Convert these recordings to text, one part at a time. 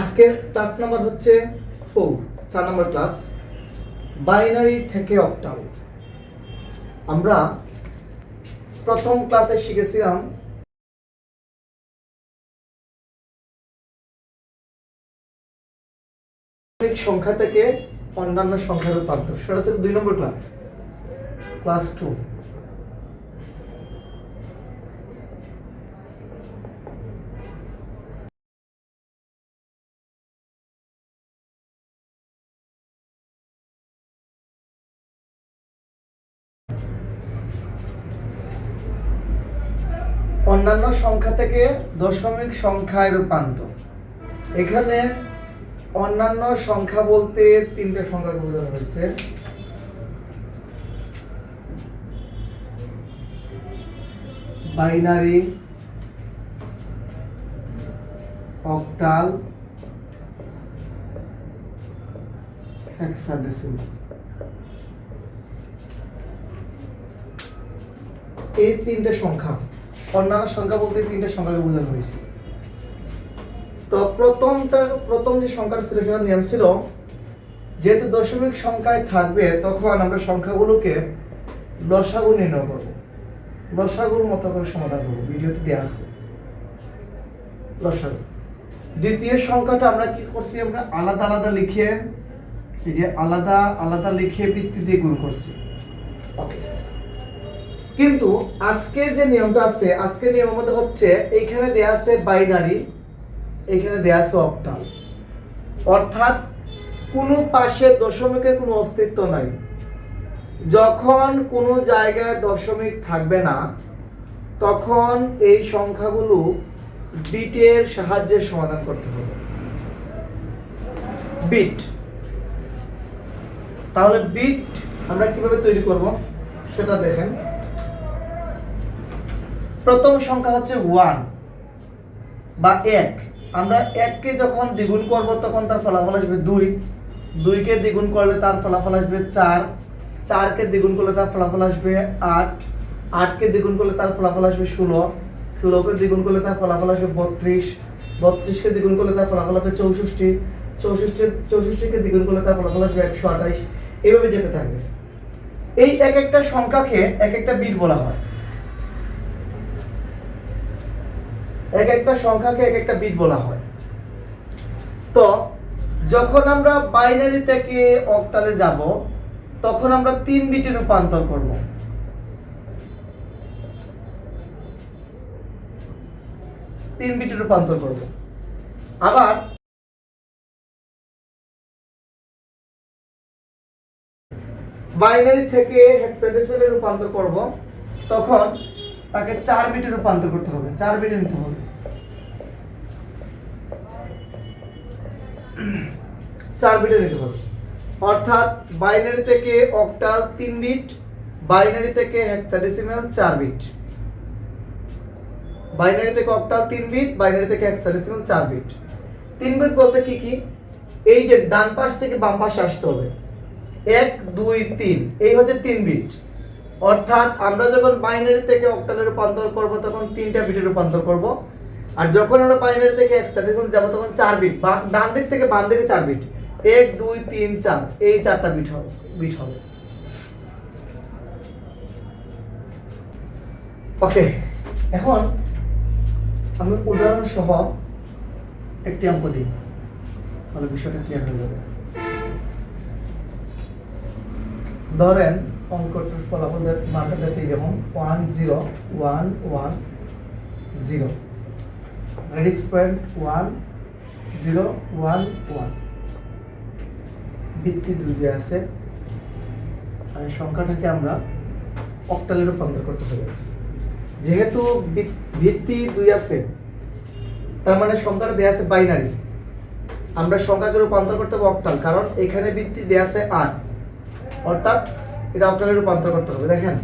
আজকের class number হচ্ছে 4 নম্বর class, binary থেকে অক্টাল। আমরা প্রথম ক্লাসে শিখেছিলাম সংখ্যা থেকে অন্যান্য সংখ্যার রূপান্তর। সেটা হচ্ছে 2 নম্বর ক্লাস, ক্লাস 2। অন্যান্য সংখ্যা থেকে দশমিক সংখ্যায় রূপান্তর। এখানে অন্যান্য সংখ্যা বলতে 3টে সংখ্যা বোঝানো হয়েছে। Binary, octal, hexadecimal. এই 3টে সংখ্যা, অন্যান্য সংখ্যা বলতে 3টে সংখ্যাকে বোঝানো হয়েছে। তো প্রথম যে সংখ্যাটা ছিল সেটার নিয়ম ছিল, যেহেতু দশমিক সংখ্যায় থাকবে তখন আমরা সংখ্যাগুলোকে লসাগু নির্ণয় করব। লসাগুর মতো করে সমাধান করব, ভিডিওতে দেওয়া আছে লসাগু। দ্বিতীয় সংখ্যাটা আমরা কি করছি, আমরা আলাদা আলাদা লিখে, এই যে আলাদা আলাদা লিখে ভিত্তি দিয়ে গুণ করছি। ওকে, কিন্তু আজকের যে নিয়মটা আছে, আজকের নিয়মের মধ্যে হচ্ছে এইখানে দেয়া আছে বাইনারি, এইখানে দেয়া আছে অক্টাল। অর্থাৎ কোনো পাশে দশমিকের কোনো অস্তিত্ব নাই। যখন কোনো জায়গায় দশমিক থাকবে না তখন এই সংখ্যাগুলো বিটের সাহায্যে সমাধান করতে হবে। বিট, তাহলে বিট আমরা কিভাবে তৈরি করব সেটা দেখেন। প্রথম সংখ্যা হচ্ছে 1 বা 1। আমরা 1কে যখন দ্বিগুণ করব তখন তার ফলাফল আসবে 2, 2কে দ্বিগুণ করলে তার ফলাফল আসবে 4, 4কে দ্বিগুণ করলে তার ফলাফল আসবে 8, 8কে দ্বিগুণ করলে তার ফলাফল আসবে 16, 16কে দ্বিগুণ করলে তার ফলাফল আসবে 32, 32কে দ্বিগুণ করলে তার ফলাফল আসবে 64, 64কে দ্বিগুণ করলে তার ফলাফল আসবে 128। এইভাবে যেতে থাকবে। এই এক একটা সংখ্যাকে এক একটা বিট বলা হয়। এক একটা সংখ্যাকে এক একটা বিট বলা হয়। তো যখন আমরা বাইনারি থেকে অক্টালে যাব তখন আমরা 3 বিটে রূপান্তর করব। 3 বিটে রূপান্তর করব। আবার বাইনারি থেকে হেক্সাডেসিমালে রূপান্তর করব, তখন তাকে 4 বিটে রূপান্তর করতে হবে, 4 বিটে নিতে হবে। 4 বিটে নিতে হবে। অর্থাৎ বাইনারি থেকে অক্টাল 3 বিট, বাইনারি থেকে হেক্সাডেসিমাল 4 বিট। বাইনারি থেকে অক্টাল 3 বিট, বাইনারি থেকে হেক্সাডেসিমাল 4 বিট। 3 বিট বলতে কি কি? এই যে ডান পাশ থেকে বাম পাশে আসতে হবে। 1 2 3, এই হচ্ছে 3 বিট। অর্থাৎ আমরা যখন বাইনারি থেকে অক্টালে রূপান্তর করব তখন 3টা বিটে রূপান্তর করব। আর যখন আমরা বাইনারি থেকে হেক্সাডেসিমাল যাব তখন 4 বিট, ডান দিক থেকে বাম দিকে 4 বিট। 1 2 3 4, এই 4টা বিট হবে। ওকে, এখন আমি উদাহরণ সহ একটি অঙ্ক দিই, তাহলে বিষয়টা ক্লিয়ার হয়ে যাবে। ধরেন অঙ্কটার ফলাফল মানটা দেখে যেমন 1 0 1 1 0, রেডিক্স পয়েন্ট 1 0 1 1, ভিত্তি 2 দেওয়া আছে। আর সংখ্যাটাকে আমরা অক্টালে রূপান্তর করতে হবে। যেহেতু ভিত্তি 2 আছে, তার মানে সংখ্যাটা দেওয়া আছে বাইনারি। আমরা সংখ্যাকে রূপান্তর করতে হবে অক্টাল, কারণ এখানে ভিত্তি দেওয়া আছে 8, অর্থাৎ এটা অক্টালে রূপান্তর করতে হবে। দেখেন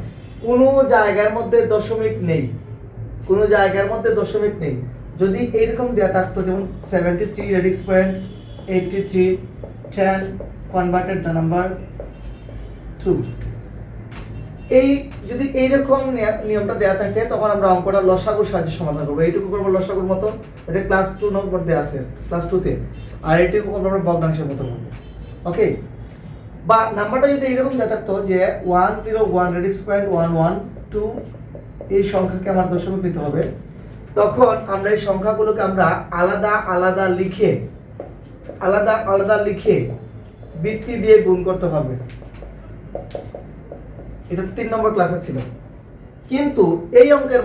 কোনো জায়গার মধ্যে দশমিক নেই, কোনো জায়গার মধ্যে দশমিক নেই। যদি এইরকম দেওয়া থাকতো, যেমন 73 radix point 83 10 converted the number 2, এই যদি এইরকম নিয়মটা দেওয়া থাকে তখন আমরা অঙ্কটা লসাগুর সাহায্যে সমাধান করবো। এইটুকু করবো লসাগুর মতো, এটা ক্লাস 2 নম্বর দেওয়া আছে, ক্লাস 2-তে। আর এইটুকু করবো আমরা ভগ্নাংশের মতো করবো। ওকে, বা নাম্বারটা যদি এইরকম দেওয়া থাকতো যে 101 রেডিক্স পয়েন্ট 112, এই সংখ্যাকে আমার দশমিক নিতে হবে, তখন আমরা এই সংখ্যাগুলোকে আমরা আলাদা আলাদা লিখে বৃত্তি দিয়ে গুণ করতে হবে। এটা 3 নম্বর ক্লাসে ছিল। কিন্তু এই অঙ্কের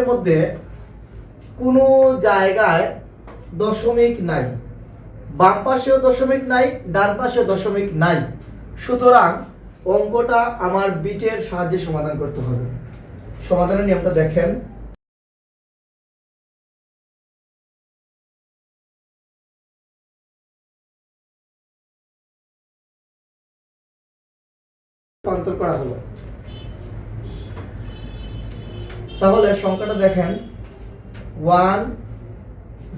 মধ্যে কোনো জায়গায় দশমিক নাই, বাম পাশেও দশমিক নাই, ডান পাশেও দশমিক নাই। সুতরাং অঙ্কটা আমার বিটের সাহায্যে সমাধান করতে হবে। সমাধানের নিয়মটা দেখেন। রূপান্তর করা হলো। তাহলে সংখ্যাটা দেখেন 1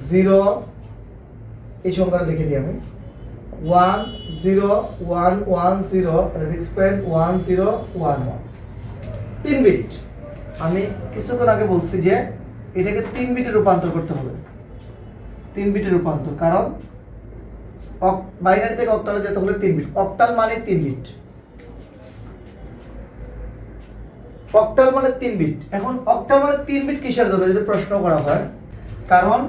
0, এই সংখ্যাটা দেখে দিই আমি, 1 0 1 1 0 রেডিক্স পয়েন্ট 1 0 1 1, 3 বিট। আমি কিছুক্ষণ আগে বলছি যে এটাকে 3 বিটে রূপান্তর করতে হবে, 3 বিটে রূপান্তর, কারণ বাইনারি থেকে অক্টালে যেতে হলে 3 বিট। অক্টাল মানে 3 বিট, অক্টাল মানে 3 বিট। এখন অক্টাল মানে 3 বিট কিসের জন্য যদি প্রশ্ন করা হয়, কারণ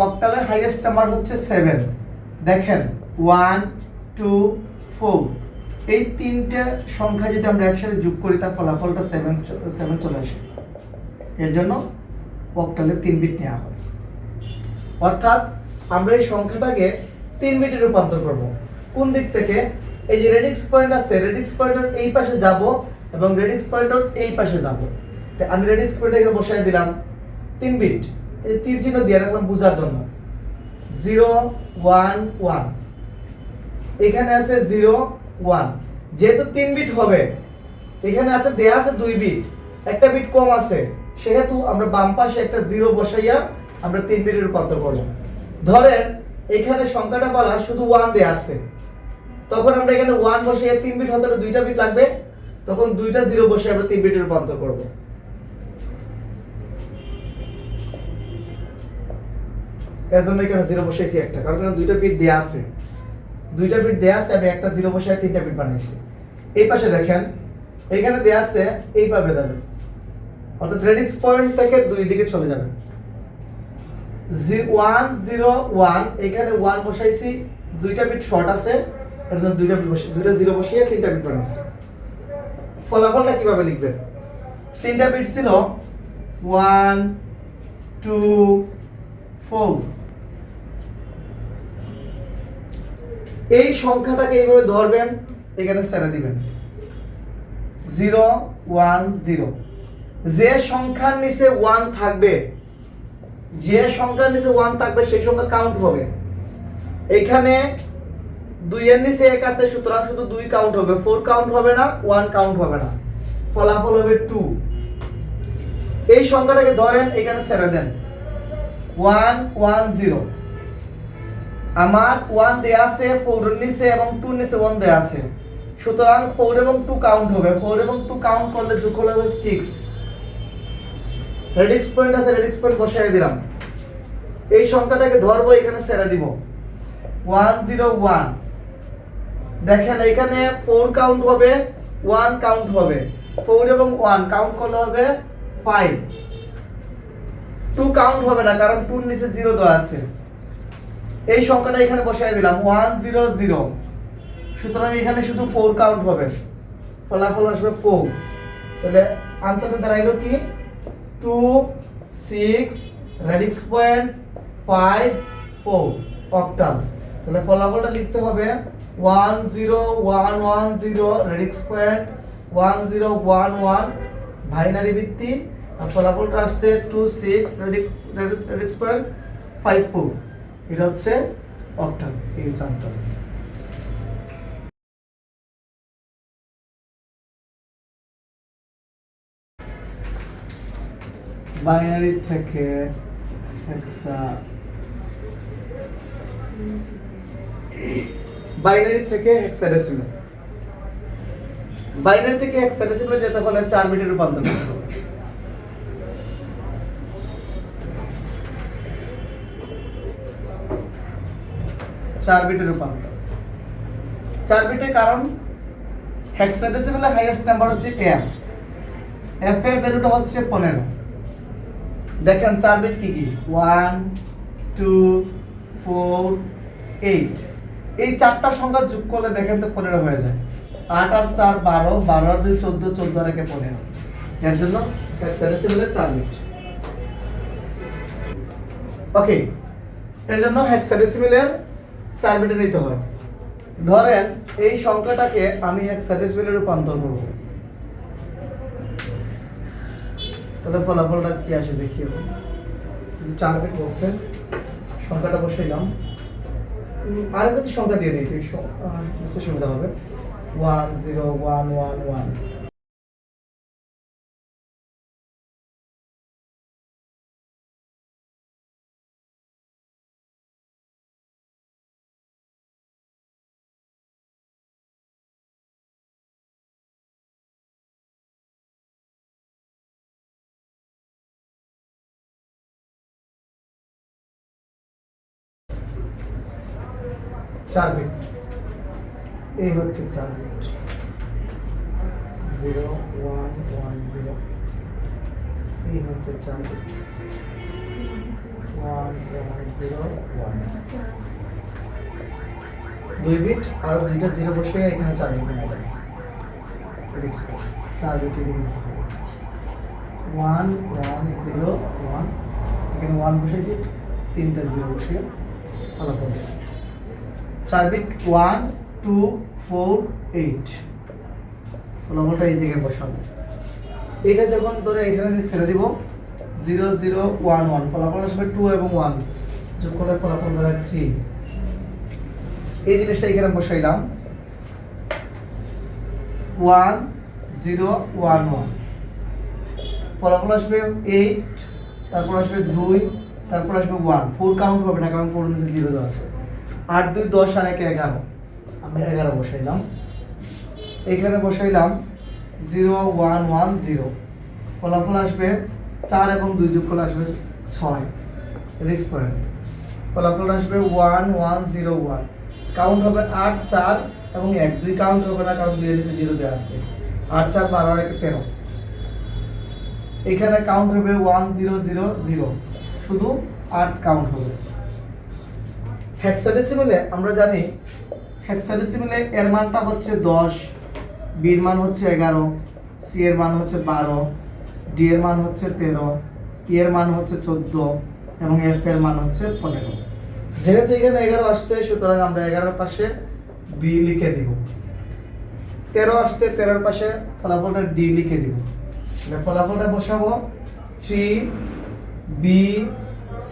অক্টালের হাইয়েস্ট নাম্বার হচ্ছে 7। দেখেন 1 2 4, এই তিনটে সংখ্যা যদি আমরা একসাথে যোগ করি তার ফলাফলটা 7 চলে আসে। এর জন্য অক্টালে 3 বিট নেওয়া হয়। অর্থাৎ আমরা এই সংখ্যাটাকে 3 বিটে রূপান্তর করব। কোন দিক থেকে? এই যে রেডিক্স পয়েন্ট আছে, রেডিক্স পয়েন্টের এই পাশে যাব এবং রেডিক্স পয়েন্টের এই পাশে যাব। তো আমি রেডিক্স পয়েন্ট এখানে বসাই দিলাম 3 বিট, এই তীর চিহ্ন দিয়ে রাখলাম বোঝার জন্য। 0 1 1, এখানে আছে 0 1, যেহেতু 3 বিট হবে, এখানে আছে দেয়া আছে 2 বিট, একটা বিট কম আছে, সেহেতু আমরা বাম পাশে একটা 0 বসাইয়া আমরা 3 বিটে রূপান্তর করলাম। ধরেন এখানে সংখ্যাটা বলা শুধু 1 দেয়া আছে, তখন আমরা এখানে 1 বসাইয়া 3 বিট হতে হলে 2টা বিট লাগবে, তখন 2টা 0 বসে আমরা 3 বিটে রূপান্তর করব। এর জন্য এখানে 0 বসাইছি একটা, কারণ এখানে 2টা বিট দেয়া আছে, 2টা বিট দেয়া আছে, আমি একটা 0 বসাই 3টা বিট বানাইছি। এই পাশে দেখেন এখানে দেয়া আছে, এইভাবে যাবে, অর্থাৎ রেডিক্স পয়েন্ট থেকে দুই দিকে চলে যাবে। 1 0 1, এখানে 1 বসাইছি, 2টা বিট শর্ট আছে, এর জন্য 2টা বিট বসে 2টা 0 বসিয়ে 3টা বিট বানাইছি। ফলাফলটা কিভাবে লিখবেন? 3টা বিট ছিল 1 2 4। এই সংখ্যাটাকে এইভাবে ধরবেন, এখানে ছেড়ে দিবেন 0 1 0। যে সংখ্যার নিচে 1 থাকবে, যে সংখ্যার নিচে 1 থাকবে সেই সংখ্যা কাউন্ট হবে। এখানে 2 এর নিচে 1 আছে, সুতরাং শুধু 2 কাউন্ট হবে, 4 কাউন্ট হবে না, 1 কাউন্ট হবে না, ফলাফল হবে 2। এই সংখ্যাটাকে ধরেন, এখানে ছেড়ে দেন 1 1 0। আমার 1 দেয়া আছে 4 এর নিচে এবং 2 এর নিচে 1 দেয়া আছে, সুতরাং 4 এবং 2 কাউন্ট হবে, 4 এবং 2 কাউন্ট করলে যোগফল হবে 6। রেডিক্স পয়েন্ট আছে, রেডিক্স পয়েন্ট বসাই দিলাম। এই সংখ্যাটাকে ধরবো, এখানে ছেড়ে দিব 1 0 1। দেখেন এখানে 4 কাউন্ট হবে, 1 কাউন্ট হবে, 4 এবং 1 কাউন্ট করলে হবে 5। 2 কাউন্ট হবে না, কারণ 2 এর নিচে 0 দেওয়া আছে। এই সংখ্যাটা এখানে বসাই দিলাম 1 0 0, সুতরাং এখানে শুধু 4 কাউন্ট হবে, ফলাফল আসবে 4। তাহলে আনসারটা দাঁড়াইলো কি? 2 6 রেডিক্স পয়েন্ট 5 4 অক্টাল। তাহলে ফলাফলটা লিখতে হবে 1 0 1 1 0 রেডিক্স পয়েন্ট 1 0 1 1 বাইনারি ভিত্তি, আর ফলাফলটা আসছে 2 6 রেডিক্স পয়েন্ট 5 4। এটা হচ্ছে অক্টাল, এই হচ্ছে আনসার। বাইনারি থেকে বাইনারি থেকে হেক্সাডেসিমাল। বাইনারি থেকে হেক্সাডেসিমালে যেতে হলে 4 বিটে রূপান্তর করতে হবে। চার বিটের রূপান্তর 4 বিটে, কারণ হেক্সাডেসিমালে হাইয়েস্ট নাম্বার হচ্ছে f এর ভ্যালুটা হচ্ছে 15। দেখেন 4 বিট কি কি 1 2 4 8, এই চারটা সংখ্যা যোগ করলে দেখেন তো 15 হয়ে যায়। 8 আর 4 12, 12 আর 2 14, 14 আর 1 15। এর জন্য হেক্সাডেসিমালে 4 বিট। ওকে, এর জন্য হেক্সাডেসিমালের 4 বিটে নিতে হয়। ধরেন এই সংখ্যাটাকে আমি হেক্সাডেসিমালে রূপান্তর করব, তাহলে ফলাফলটা কি আসে দেখি। এখন 4 বিট বলছে, সংখ্যাটা বসাইলাম। আর কিছু সংখ্যা দিয়ে দিই, সুবিধা হবে। 1 0 1 1 1। চার বিট, এই হচ্ছে 4 বিট। 0 1 1 0, এই হচ্ছে 4 বিট। 1 1 0 1, 2 বিট আর দুইটা 0 বসে এখানে 4 বিট নেবে। 4 বিট এদিকে দিতে হবে। 1 1 0 1, এখানে 1 বসাইছি, তিনটা 0 বসে ফলাফল 4 বিট 1 2 4 8। ফলাফলটা এই দিকে বসাবো। এটা যখন ধরে এখানে ছেড়ে দিব 0 0 1 1, ফলাফল আসবে 2 এবং 1 যোগ করলে ফলাফল ধরে 3। এই জিনিসটা এখানে বসাইলাম 1 0 1 1, ফলাফল আসবে 8, তারপর আসবে 2, তারপর আসবে 1। 4 কাউন্ট হবে না, কারণ 4 নিচে 0 দেওয়া আছে। 8 2 10 আর 1 11, আমি 11 বসাইলাম। এখানে বসাইলাম 0 1 1 0, ফলাফল আসবে 4 এবং 2 যোগ করলে আসবে 6। রিক্স পয়েন্ট, ফলাফল আসবে 1 1 0 1। কাউন্ট হবে 8 4 এবং 1, 2 কাউন্ট হবে না, কারণ 2 এর নিচে 0 দেওয়া আছে। 8 4 12 আর 1 13। এখানে কাউন্ট হবে 1 0 0 0, শুধু 8 কাউন্ট হবে। হেক্সাডেসিমালে আমরা জানি, হেক্সাডেসিমালে এর মানটা হচ্ছে 10, বি এর মান হচ্ছে 11, সি এর মান হচ্ছে 12, ডি এর মান হচ্ছে 13, ই এর মান হচ্ছে 14 এবং এফ এর মান হচ্ছে 15। যেহেতু এখানে 11 আসছে, সুতরাং আমরা 11 এর পাশে বি লিখে দিব। 13 আসছে, 13 এর পাশে ফলাফলটা ডি লিখে দিব। তাহলে ফলাফলটা বসাবো 3 বি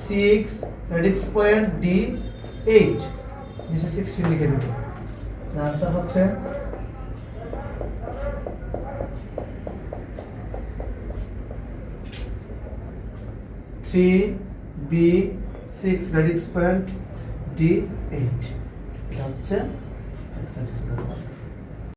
6 রেডিক্স পয়েন্ট ডি 8, নিচে 16 লিখে দিব। आंसर হচ্ছে 3b6 রেডিক্স পয়েন্ট d8, এটা হচ্ছে হেক্সাডেসিমাল।